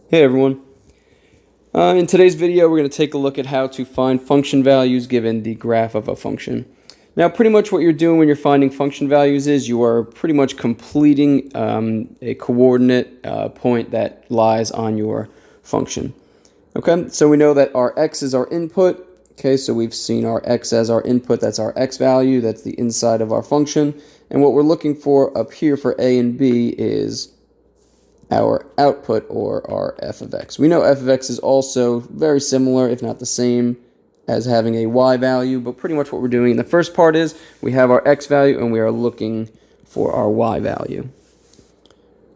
Hey everyone. In today's video, we're going to take a look at how to find function values given the graph of a function. Now, pretty much what you're doing when you're finding function values is you are pretty much completing a coordinate point that lies on your function. Okay, so we know that our x is our input. Okay, so we've seen our x as our input. That's our x value. That's the inside of our function. And what we're looking for up here for a and b is our output, or our f of x. We know f of x is also very similar, if not the same, as having a y value, but pretty much what we're doing in the first part is we have our x value and we are looking for our y value.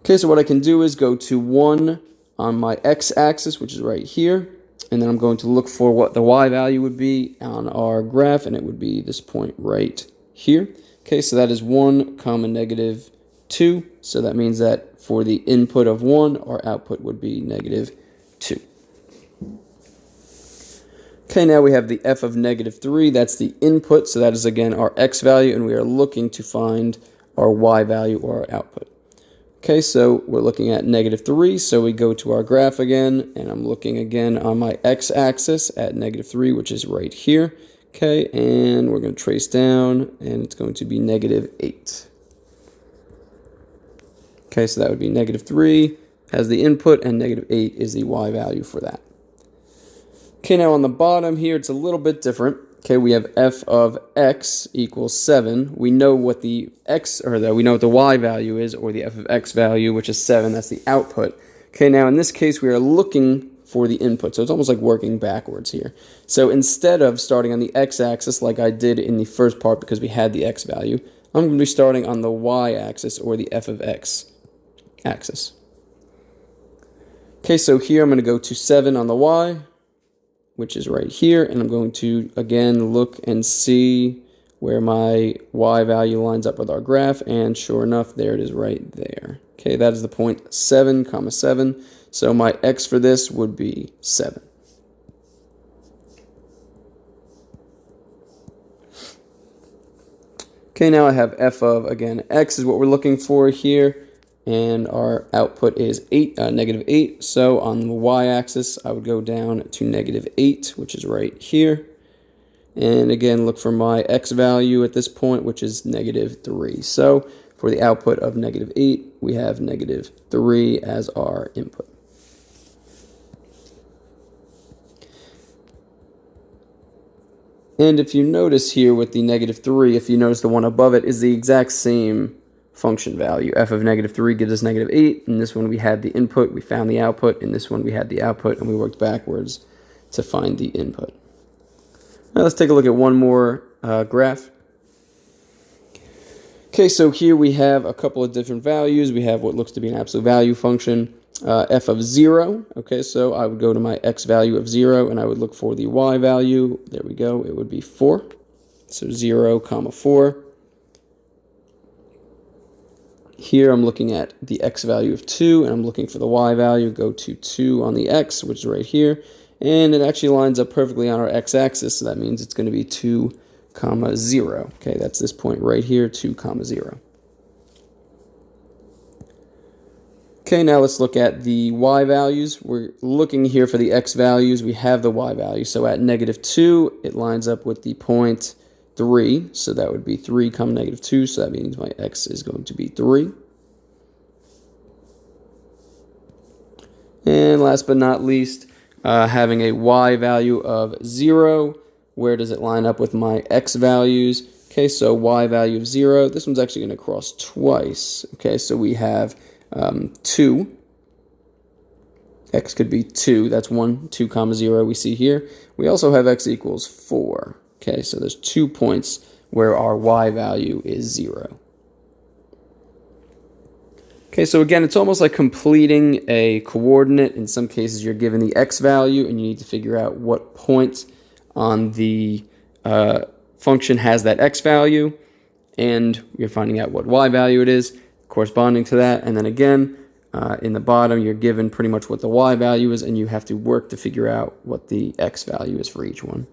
Okay, so what I can do is go to 1 on my x-axis, which is right here, and then I'm going to look for what the y value would be on our graph, and it would be this point right here. Okay, so that is 1 comma negative 2, so that means that for the input of 1, our output would be negative 2. Okay, now we have the f of negative 3. That's the input, so that is again our x value, and we are looking to find our y value, or our output. Okay, so we're looking at negative 3, so we go to our graph again, and I'm looking again on my x-axis at negative 3, which is right here. Okay, and we're going to trace down, and it's going to be negative 8. Okay, so that would be negative 3 as the input, and negative 8 is the y value for that. Okay, now on the bottom here, it's a little bit different. Okay, we have f of x equals 7. We know what the we know what the y value is, or the f of x value, which is 7. That's the output. Okay, now in this case, we are looking for the input. So it's almost like working backwards here. So instead of starting on the x-axis like I did in the first part because we had the x value, I'm going to be starting on the y-axis, or the f of x axis. Okay, so here I'm going to go to 7 on the y, which is right here, and I'm going to again look and see where my y value lines up with our graph, and sure enough, there it is right there. Okay, that is the point 7 comma 7, so my x for this would be 7. Okay, now I have f of, again, x is what we're looking for here, and our output is negative 8. So on the y-axis, I would go down to negative 8, which is right here. And again, look for my x value at this point, which is negative 3. So for the output of negative 8, we have negative 3 as our input. And if you notice here with the negative 3, if you notice the one above it is the exact same function value. F of negative 3 gives us negative 8. In this one, we had the input, we found the output. In this one, we had the output, and we worked backwards to find the input. Now, let's take a look at one more graph. Okay, so here we have a couple of different values. We have what looks to be an absolute value function, f of 0. Okay, so I would go to my x value of 0, and I would look for the y value. There we go. It would be 4. So 0 comma 4. Here I'm looking at the x value of 2, and I'm looking for the y value. Go to 2 on the x, which is right here, and it actually lines up perfectly on our x-axis, so that means it's going to be 2 comma 0. Okay, that's this point right here, 2 comma 0. Okay, now let's look at the y values. We're looking here for the x values. We have the y value, so at negative 2, it lines up with the point 3, so that would be 3 comma negative 2, so that means my x is going to be 3. And last but not least, having a y value of 0, where does it line up with my x values? Okay, so y value of 0, this one's actually going to cross twice. Okay, so we have 2. X could be 2, that's 1, 2 comma 0 we see here. We also have x equals 4. Okay, so there's 2 points where our y value is 0. Okay, so again, it's almost like completing a coordinate. In some cases, you're given the x value, and you need to figure out what point on the function has that x value, and you're finding out what y value it is corresponding to that. And then again, in the bottom, you're given pretty much what the y value is, and you have to work to figure out what the x value is for each one.